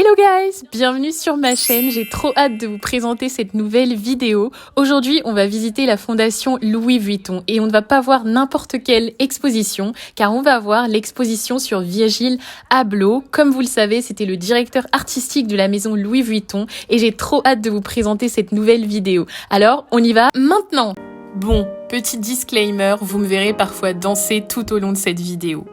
Hello guys, bienvenue sur ma chaîne, j'ai trop hâte de vous présenter cette nouvelle vidéo. Aujourd'hui, on va visiter la fondation Louis Vuitton et on ne va pas voir n'importe quelle exposition car on va voir l'exposition sur Virgil Abloh. Comme vous le savez, c'était le directeur artistique de la maison Louis Vuitton et j'ai trop hâte de vous présenter cette nouvelle vidéo. Alors, on y va maintenant. Bon, petit disclaimer, vous me verrez parfois danser tout au long de cette vidéo.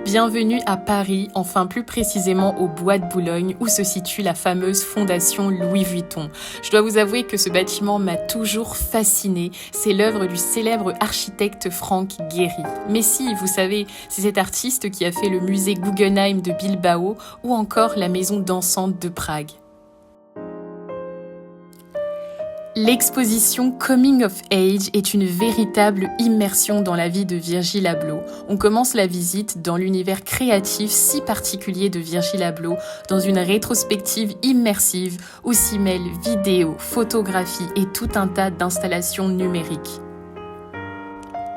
Bienvenue à Paris, enfin plus précisément au Bois de Boulogne, où se situe la fameuse fondation Louis Vuitton. Je dois vous avouer que ce bâtiment m'a toujours fascinée. C'est l'œuvre du célèbre architecte Frank Gehry. Mais si, vous savez, c'est cet artiste qui a fait le musée Guggenheim de Bilbao ou encore la maison dansante de Prague. L'exposition Coming of Age est une véritable immersion dans la vie de Virgil Abloh. On commence la visite dans l'univers créatif si particulier de Virgil Abloh, dans une rétrospective immersive où s'y mêlent vidéos, photographies et tout un tas d'installations numériques.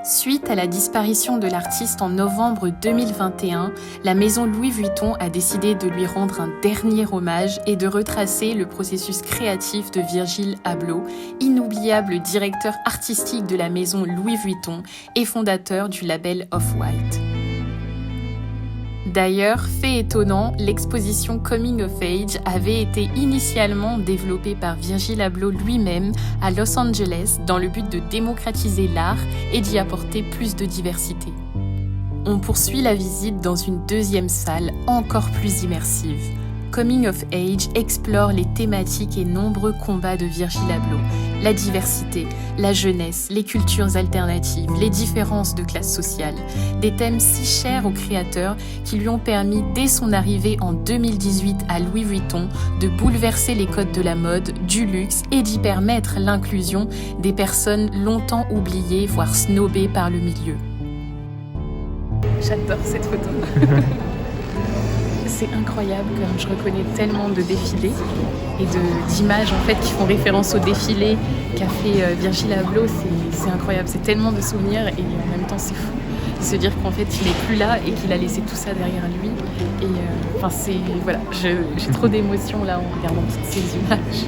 Suite à la disparition de l'artiste en novembre 2021, la maison Louis Vuitton a décidé de lui rendre un dernier hommage et de retracer le processus créatif de Virgil Abloh, inoubliable directeur artistique de la maison Louis Vuitton et fondateur du label Off-White. D'ailleurs, fait étonnant, l'exposition Coming of Age avait été initialement développée par Virgil Abloh lui-même à Los Angeles dans le but de démocratiser l'art et d'y apporter plus de diversité. On poursuit la visite dans une deuxième salle encore plus immersive. Coming of Age explore les thématiques et nombreux combats de Virgil Abloh, la diversité, la jeunesse, les cultures alternatives, les différences de classe sociale, des thèmes si chers au créateur qui lui ont permis dès son arrivée en 2018 à Louis Vuitton de bouleverser les codes de la mode, du luxe et d'y permettre l'inclusion des personnes longtemps oubliées voire snobées par le milieu. J'adore cette photo. C'est incroyable, comme je reconnais tellement de défilés et d'images en fait qui font référence au défilé qu'a fait Virgil Abloh. C'est incroyable, c'est tellement de souvenirs et en même temps c'est fou de se dire qu'en fait il n'est plus là et qu'il a laissé tout ça derrière lui. Et voilà, j'ai trop d'émotions là en regardant toutes ces images.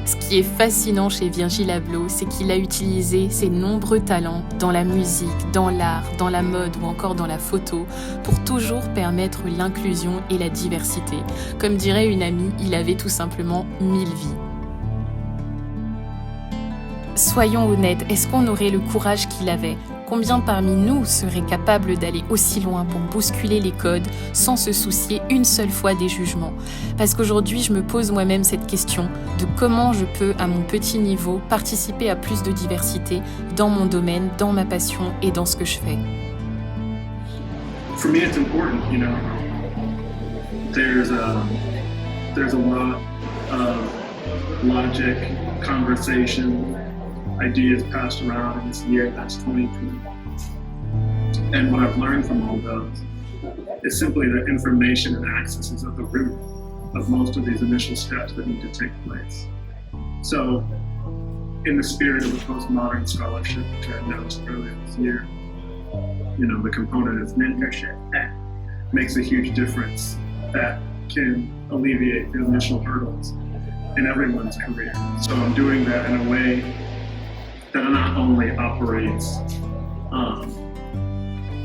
Ce qui est fascinant chez Virgil Abloh, c'est qu'il a utilisé ses nombreux talents dans la musique, dans l'art, dans la mode ou encore dans la photo pour toujours permettre l'inclusion et la diversité. Comme dirait une amie, il avait tout simplement 1000 vies. Soyons honnêtes, est-ce qu'on aurait le courage qu'il avait ? Combien parmi nous seraient capables d'aller aussi loin pour bousculer les codes sans se soucier une seule fois des jugements ? Parce qu'aujourd'hui, je me pose moi-même cette question de comment je peux, à mon petit niveau, participer à plus de diversité dans mon domaine, dans ma passion et dans ce que je fais. For me, it's important, you know. There's a lot of logic, conversation, ideas passed around in this year that's 2020. And what I've learned from all those is simply that information and access is at the root of most of these initial steps that need to take place. So, in the spirit of the postmodern scholarship, which I announced earlier this year, you know, the component of mentorship makes a huge difference that can alleviate the initial hurdles in everyone's career. So I'm doing that in a way that not only operates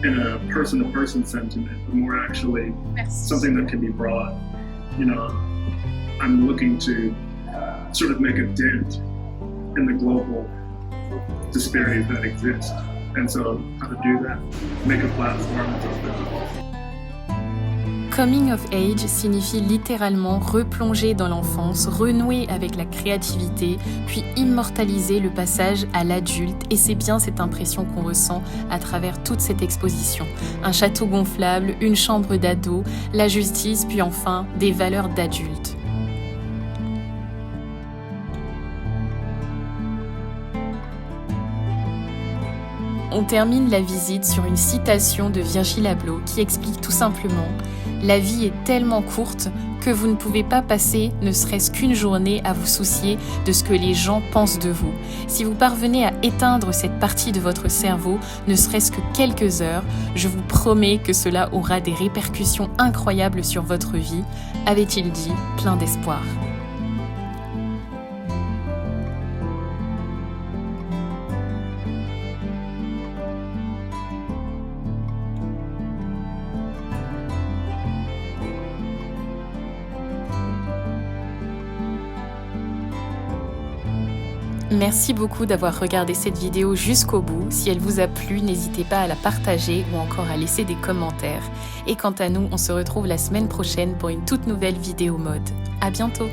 in a person-to-person sentiment, but more actually something that can be broad. You know, I'm looking to sort of make a dent in the global disparities that exist. And so how to do that? Make a platform that's open. Coming of Age signifie littéralement replonger dans l'enfance, renouer avec la créativité, puis immortaliser le passage à l'adulte. Et c'est bien cette impression qu'on ressent à travers toute cette exposition. Un château gonflable, une chambre d'ado, la justice, puis enfin des valeurs d'adulte. On termine la visite sur une citation de Virgil Abloh qui explique tout simplement « La vie est tellement courte que vous ne pouvez pas passer ne serait-ce qu'une journée à vous soucier de ce que les gens pensent de vous. Si vous parvenez à éteindre cette partie de votre cerveau, ne serait-ce que quelques heures, je vous promets que cela aura des répercussions incroyables sur votre vie, avait-il dit, plein d'espoir. Merci beaucoup d'avoir regardé cette vidéo jusqu'au bout. Si elle vous a plu, n'hésitez pas à la partager ou encore à laisser des commentaires. Et quant à nous, on se retrouve la semaine prochaine pour une toute nouvelle vidéo mode. À bientôt!